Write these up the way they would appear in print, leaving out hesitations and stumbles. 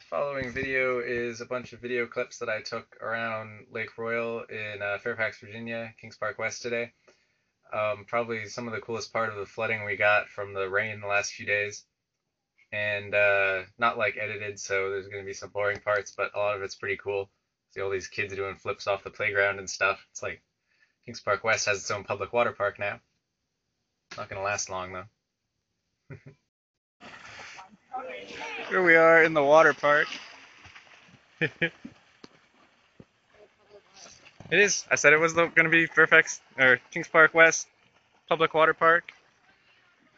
following video is a bunch of video clips that I took around Lake Royal in Fairfax, Virginia, Kings Park West today. Probably some of the coolest part of the flooding we got from the rain the last few days. And not like edited, so there's going to be some boring parts, but a lot of it's pretty cool. See all these kids doing flips off the playground and stuff. It's like Kings Park West has its own public water park now. Not going to last long though. Here we are in the water park. It is. I said it was going to be Fairfax or Kings Park West Public Water Park.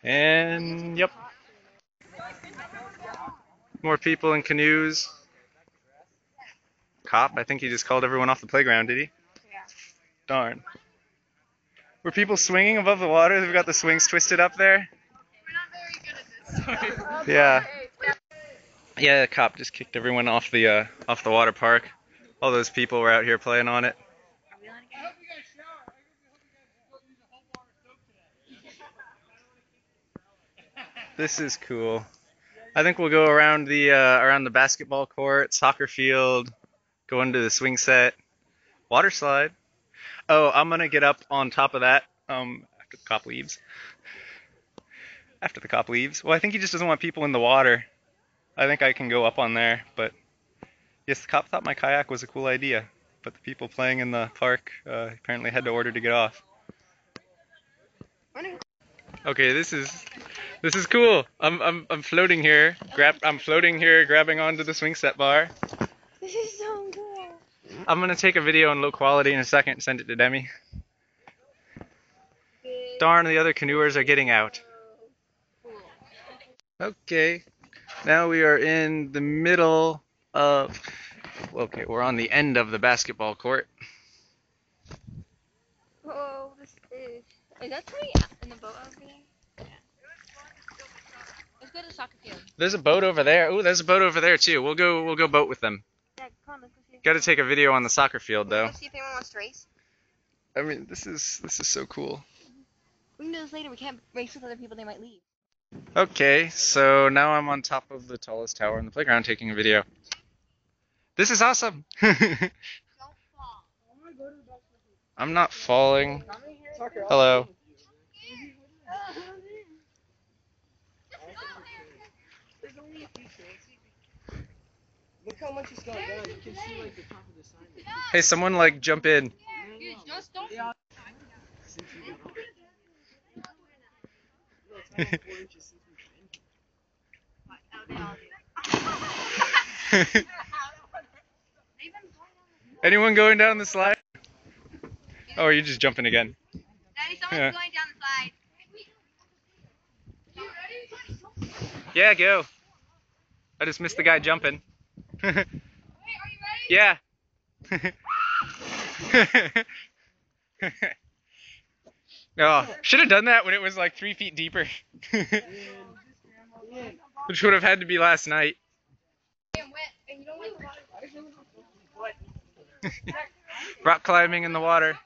And yep. More people in canoes. Cop, I think he just called everyone off the playground, did he? Yeah. Darn. Were people swinging above the water? They've got the swings twisted up there. We're not very good at this. Yeah. Yeah, the cop just kicked everyone off the water park. All those people were out here playing on it. This is cool. I think we'll go around the basketball court, soccer field, go into the swing set, water slide. Oh, I'm gonna get up on top of that after the cop leaves. After the cop leaves. Well, I think he just doesn't want people in the water. I think I can go up on there, but yes, the cop thought my kayak was a cool idea, but the people playing in the park apparently had to order to get off. Okay, this is cool. I'm floating here. I'm floating here, grabbing onto the swing set bar. This is so cool. I'm gonna take a video in low quality in a second and send it to Demi. Darn, the other canoers are getting out. Okay, now we are in the middle of. Okay, we're on the end of the basketball court. Oh, this is. Is that somebody in the boat over there? Yeah. Let's go to the soccer field. There's a boat over there. Ooh, there's a boat over there too. We'll go boat with them. Yeah, come on, let's go see. Got to take a video on the soccer field though. Let's see if anyone wants to race. I mean, this is so cool. We can do this later. We can't race with other people. They might leave. Okay, so now I'm on top of the tallest tower in the playground taking a video. This is awesome. Don't fall. I'm not falling. Hello. Look how much it's gone down. You can see like the top of the sign. Hey, someone like jump in. Just don't. Anyone going down the slide? Oh, are you just jumping again? Daddy, someone's going down the slide. Yeah, go. I just missed the guy jumping. Wait, are you ready? Yeah. Oh, should have done that when it was like 3 feet deeper. Which would have had to be last night. Rock climbing in the water.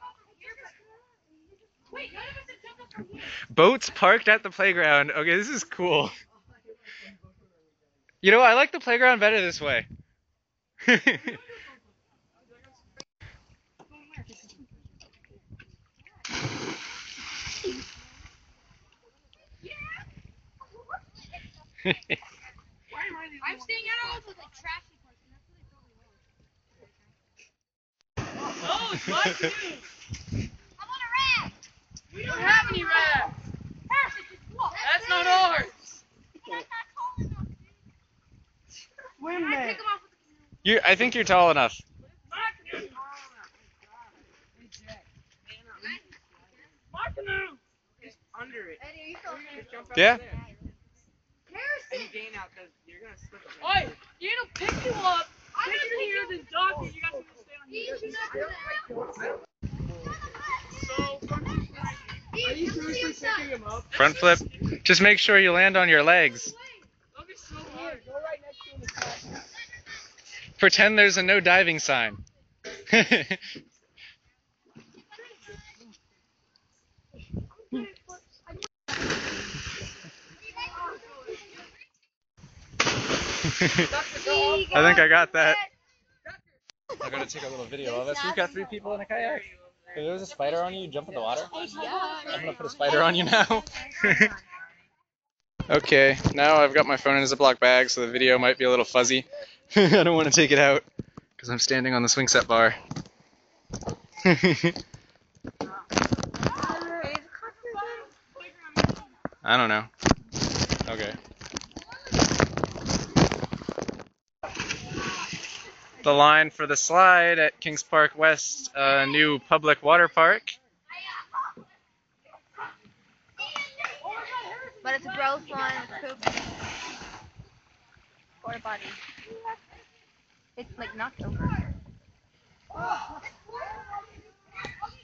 Boats parked at the playground. Okay, this is cool. You know, I like the playground better this way. I'm staying out with like trashy parts, and that's what they told me. Oh, it's my too. I want a raft. We don't have any rafts. That's not ours. Swim there. I think you're tall enough. My canoe. It's under it. Eddie, are you still there? Just jump out Yeah. there. And you gain out because you're gonna slip. Oi, you don't pick you up. I'm gonna pick you then dock you. You guys need to stay on here. Are you seriously picking him up? Front flip. Just make sure you land on your legs. That'll be so hard. Go right next to him and catch. Pretend there's a no diving sign. I think I got that. I'm gonna take a little video of us. We've got 3 people in a kayak. If there was a spider on you, you'd jump in the water. I'm gonna put a spider on you now. Okay, now I've got my phone in a Ziploc bag, so the video might be a little fuzzy. I don't want to take it out because I'm standing on the swing set bar. I don't know. Okay. The line for the slide at Kings Park West, new public water park. But it's a gross one. Poop. Porta potty. It's like knocked over.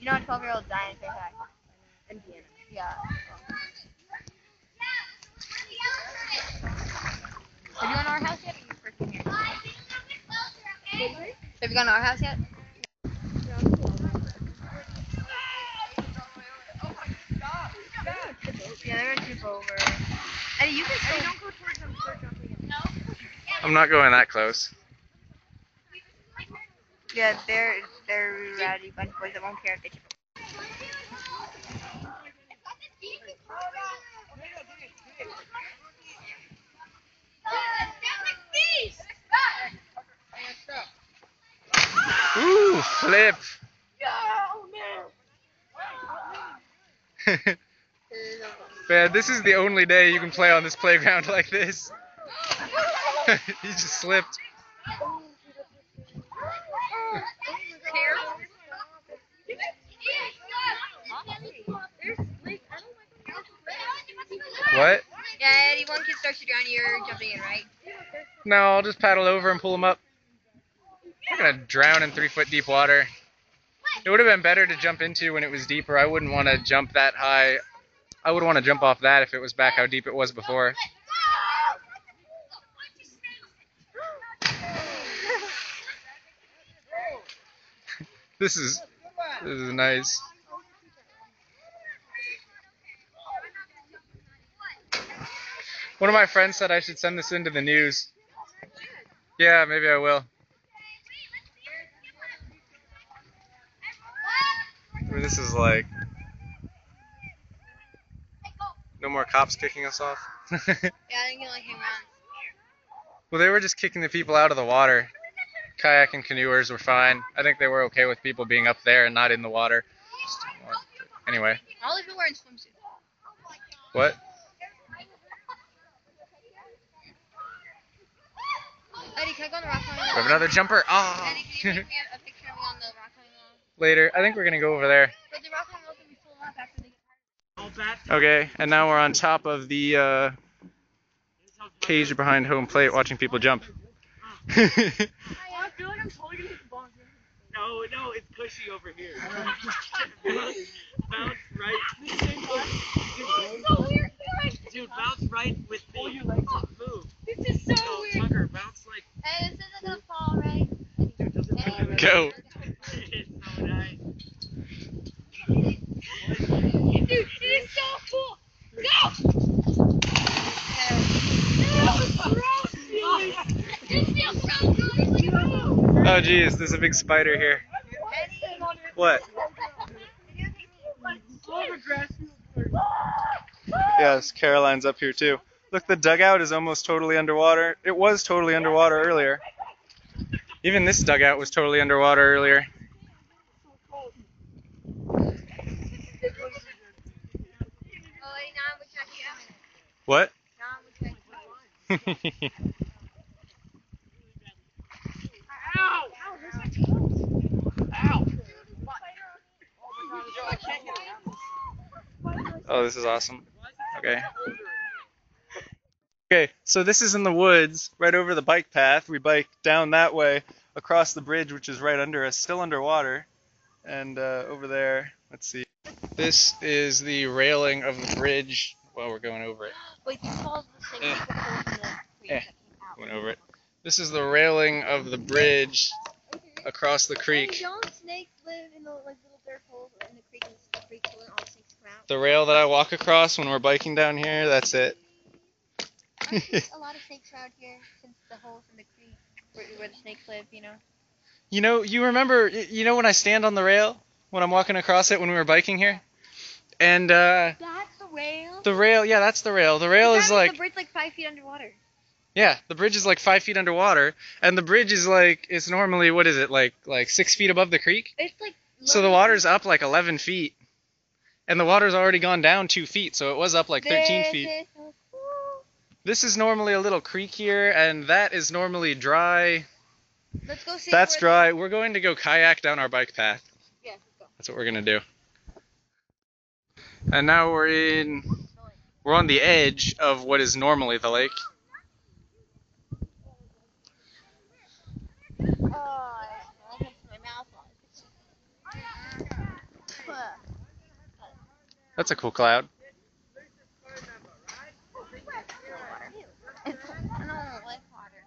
You know, a 12-year-old died in Fairfax. Indiana. Yeah. Have you gone to our house yet? Or are you first in here? Have you gone to our house yet? Yeah, there were people over. Eddie, you can still don't go towards them. Start jumping in. No. I'm not going that close. Yeah, they're rowdy bunch of boys that won't care if they chip. Ooh, flip. Man, this is the only day you can play on this playground like this. He just slipped. What? Yeah, Eddie, one kid starts to drown, you're jumping in, right? No, I'll just paddle over and pull him up. I'm not gonna drown in 3-foot deep water. It would have been better to jump into when it was deeper. I wouldn't want to jump that high. I would want to jump off that if it was back how deep it was before. This is nice. One of my friends said I should send this into the news. Yeah, maybe I will. This is like no more cops kicking us off. Yeah, I think you like hang around. Well, they were just kicking the people out of the water. Kayak and canoers were fine. I think they were okay with people being up there and not in the water. Anyway. All of you wearing swimsuits. What? Eddie, can I go on the rock climbing wall? We have another jumper. Ah! Eddie, can you make me a picture of me on the rock climbing wall? Later. I think we're gonna go over there. But the rock climbing wall can be full up after they get Okay, and now we're on top of the cage behind home plate watching people jump. I feel like I'm totally gonna hit the ball. No, it's cushy over here. Bounce right. so weird. Dude, bounce right with me. Oh, your legs move. This is so weird. Tucker, bounce like. Hey, this isn't gonna fall, right? Go. It's so nice. Dude, it is so cool. Go! It feels so good. Oh geez, there's a big spider here. What? Yes, Caroline's up here too. Look, the dugout is almost totally underwater. It was totally underwater earlier. Even this dugout was totally underwater earlier. What? Oh, this is awesome. Okay. Okay, so this is in the woods, right over the bike path. We bike down that way, across the bridge, which is right under us, still underwater. And over there, let's see. This is the railing of the bridge while we're going over it. Wait, these balls are the same as the holes in the creek that came out. Went over it. This is the railing of the bridge across the creek. Don't snakes live in the like little bare holes in the creek and the creek where all the snakes come out? The rail that I walk across when we're biking down here, that's it. Aren't there a lot of snakes around here since the whole in the creek where the snakes live, you know. You remember, when I stand on the rail when I'm walking across it when we were biking here, and That's the rail. the rail, yeah, that's the rail. The rail is like, the bridge like 5 feet underwater. yeah, the bridge is like 5 feet underwater, and the bridge is like, it's normally, what is it, like 6 feet above the creek? It's like. So the water's up like 11 feet, and the water's already gone down 2 feet, so it was up like 13 feet. This is so cool. This is normally a little creek here, and that is normally dry. Let's go see. That's dry. We're going to go kayak down our bike path. Yeah, let's go. That's what we're gonna do. And now we're on the edge of what is normally the lake. Oh, I have my mouth on. That's a cool cloud. I don't like water.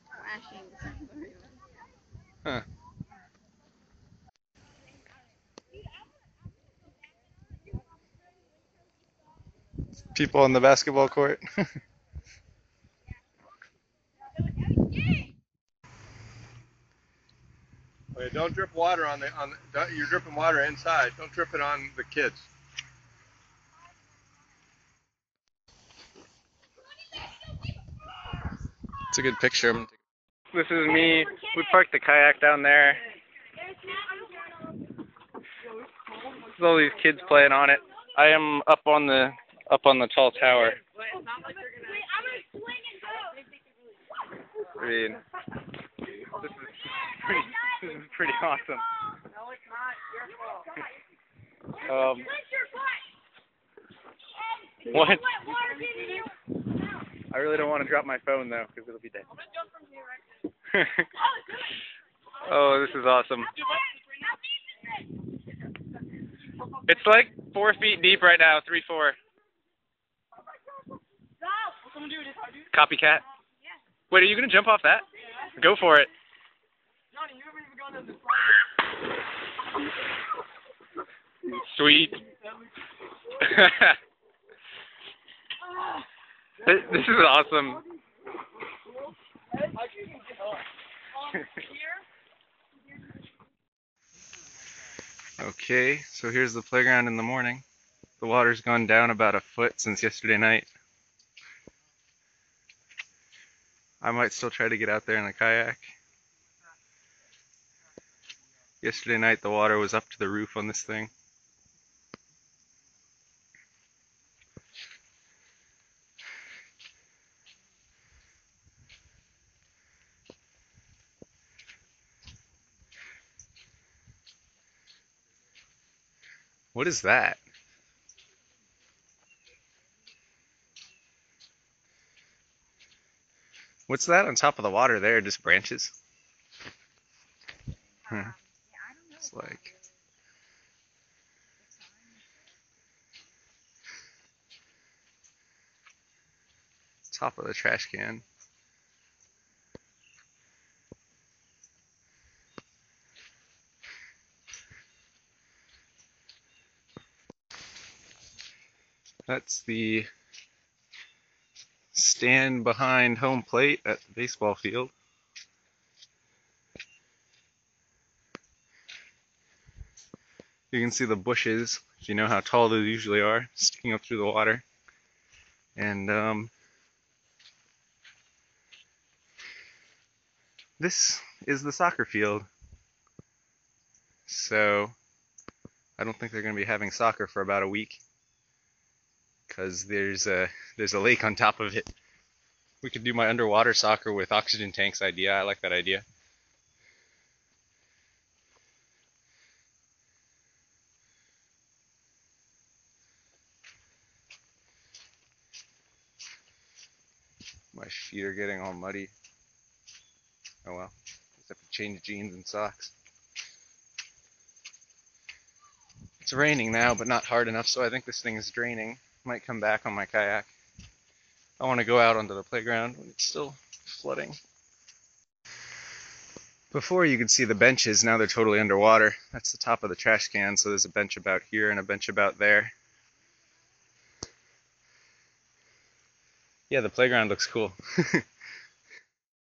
Splashing. Huh. People on the basketball court. Okay, don't drip water you're dripping water inside. Don't drip it on the kids. It's a good picture. This is me. We parked the kayak down there. There's all these kids playing on it. I am up on the tall tower. I mean, this is pretty awesome. What? I really don't want to drop my phone though, because it'll be dead. Oh, this is awesome. It's like 4 feet deep right now, 3-4. Copycat. Wait, are you gonna jump off that? Go for it. Johnny, you haven't even gone on this. Sweet. This is awesome. Okay, so here's the playground in the morning. The water's gone down about a foot since yesterday night. I might still try to get out there in a kayak. Yesterday night the water was up to the roof on this thing. What is that? What's that on top of the water there? Just branches? Huh. It's like... top of the trash can. That's the stand behind home plate at the baseball field. You can see the bushes, if you know how tall those usually are, sticking up through the water. And this is the soccer field. So I don't think they're going to be having soccer for about a week, because there's a lake on top of it. We could do my underwater soccer with oxygen tanks idea. I like that idea. My feet are getting all muddy. Oh well, just have to change jeans and socks. It's raining now, but not hard enough, so I think this thing is draining. Might come back on my kayak. I want to go out onto the playground when it's still flooding. Before you could see the benches, now they're totally underwater. That's the top of the trash can, so there's a bench about here and a bench about there. Yeah, the playground looks cool.